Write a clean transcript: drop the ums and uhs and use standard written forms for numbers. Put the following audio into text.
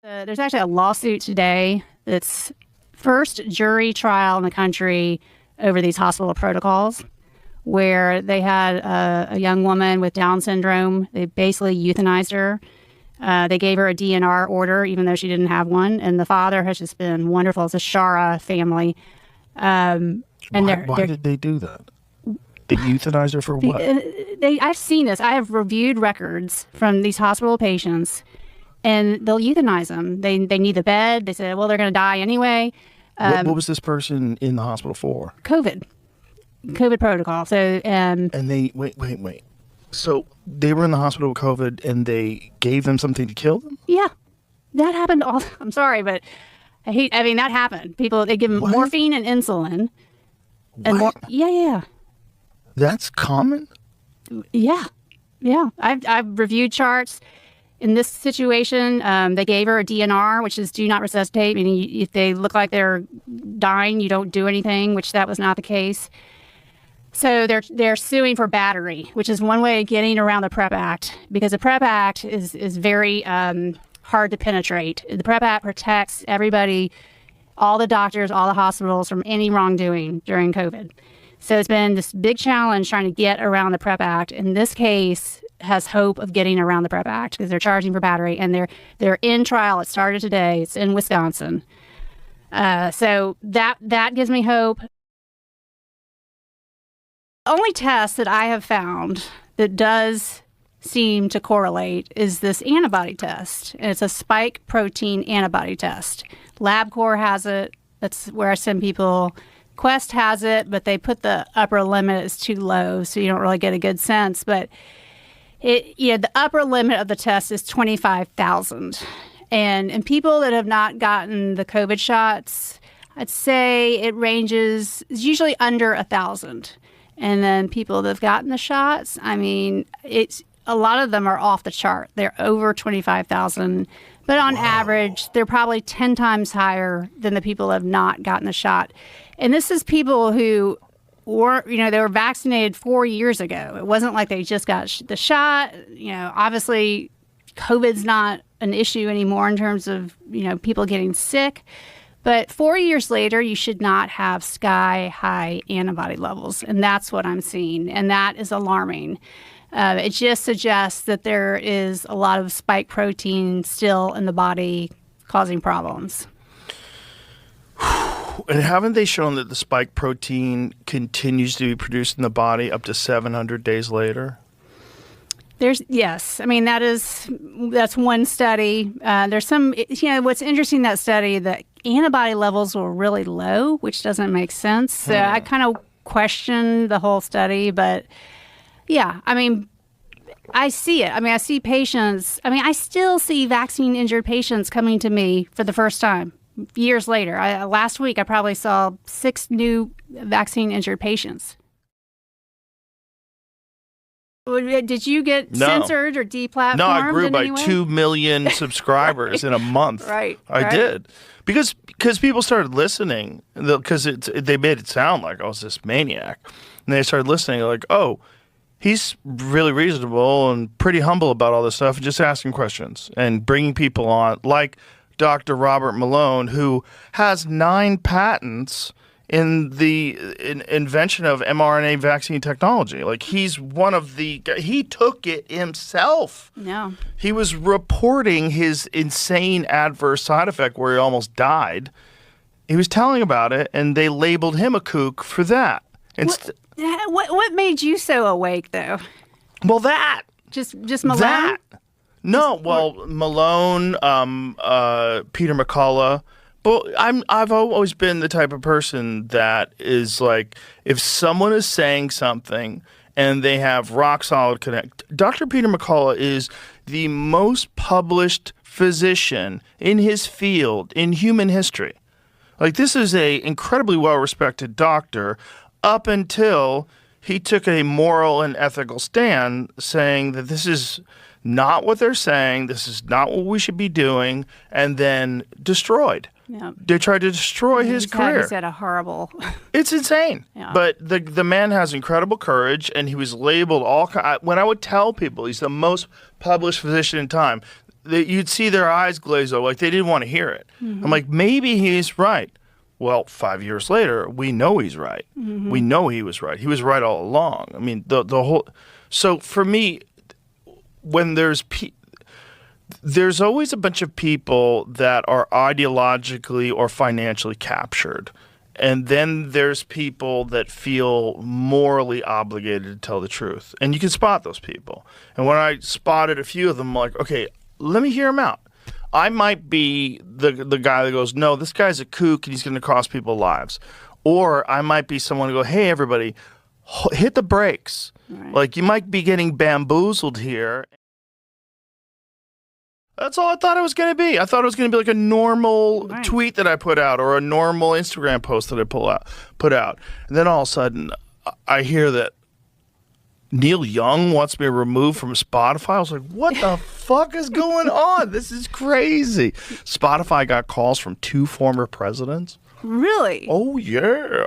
There's actually a lawsuit today that's first jury trial in the country over these hospital protocols, where they had a young woman with Down syndrome. They basically euthanized her. They gave her a DNR order, even though she didn't have one. And the father has just been wonderful. It's a Shara family. And why did they do that? They euthanized her for what? I've seen this. I have reviewed records from these hospital patients, and they'll euthanize them. They need the bed. They said, well, they're going to die anyway. What was this person in the hospital for? COVID protocol. So, and they wait. So they were in the hospital with COVID, and they gave them something to kill them? Yeah, that happened. I'm sorry, but that happened. They give them morphine and insulin. And yeah. That's common? Yeah. I've reviewed charts. In this situation, they gave her a DNR, which is do not resuscitate, meaning if they look like they're dying, you don't do anything, which that was not the case. So they're suing for battery, which is one way of getting around the PrEP Act, because the PrEP Act is very hard to penetrate. The PrEP Act protects everybody, all the doctors, all the hospitals from any wrongdoing during COVID. So it's been this big challenge trying to get around the PrEP Act. In this case, has hope of getting around the PrEP Act because they're charging for battery, and they're in trial. It started today. It's in Wisconsin. So that gives me hope. The only test that I have found that does seem to correlate is this antibody test. And it's a spike protein antibody test. LabCorp has it. That's where I send people. Quest has it, but they put the upper limit as too low, so you don't really get a good sense. But the upper limit of the test is 25,000. And in people that have not gotten the COVID shots, I'd say it ranges, it's usually under 1,000. And then people that have gotten the shots, it's a lot of them are off the chart. They're over 25,000. But on average, they're probably 10 times higher than the people that have not gotten the shot. And this is people who were, they were vaccinated 4 years ago. It wasn't like they just got the shot. Obviously, COVID's not an issue anymore in terms of, people getting sick. But 4 years later, you should not have sky-high antibody levels. And that's what I'm seeing. And that is alarming. It just suggests that there is a lot of spike protein still in the body causing problems. And haven't they shown that the spike protein continues to be produced in the body up to 700 days later? Yes. That's one study. There's some, what's interesting in that study, the antibody levels were really low, which doesn't make sense. So I kind of question the whole study, but yeah, I see it. I see patients. I still see vaccine injured patients coming to me for the first time years later. Last week, I probably saw 6 new vaccine injured patients. Did you get censored or deplatformed? No, I grew by any way? 2 million subscribers in a month. Right. I did. Because people started listening, because they made it sound like I was this maniac. And they started listening like, oh, he's really reasonable and pretty humble about all this stuff and just asking questions and bringing people on, like Dr. Robert Malone, who has 9 patents in the invention of mRNA vaccine technology. Like, he's one of the – he took it himself. No. He was reporting his insane adverse side effect where he almost died. He was telling about it, and they labeled him a kook for that. What made you so awake, though? Well, that. Just Malone? That. No, Malone, Peter McCullough. But I've always been the type of person that is like, if someone is saying something and they have rock solid connect. Dr. Peter McCullough is the most published physician in his field in human history. Like, this is a incredibly well-respected doctor up until he took a moral and ethical stand saying that this is not what they're saying, this is not what we should be doing, and then destroyed. Yeah. They tried to destroy his career. He's had a horrible... It's insane. Yeah. But the man has incredible courage, and he was labeled all... When I would tell people he's the most published physician in time, you'd see their eyes glaze over, like they didn't want to hear it. I'm like, maybe he's right. Well, 5 years later, we know he's right. We know he was right. He was right all along. I mean, the whole. So for me, when there's always a bunch of people that are ideologically or financially captured. And then there's people that feel morally obligated to tell the truth. And you can spot those people. And when I spotted a few of them, I'm like, okay, let me hear them out. I might be the guy that goes, no, this guy's a kook and he's going to cost people lives. Or I might be someone who go, hey, everybody, hit the brakes. Right. Like, you might be getting bamboozled here. That's all I thought it was going to be. I thought it was going to be like a normal tweet that I put out or a normal Instagram post that I put out. And then all of a sudden, I hear that Neil Young wants me removed from Spotify. I was like, what the fuck is going on? This is crazy. Spotify got calls from 2 former presidents. Really? Oh, yeah.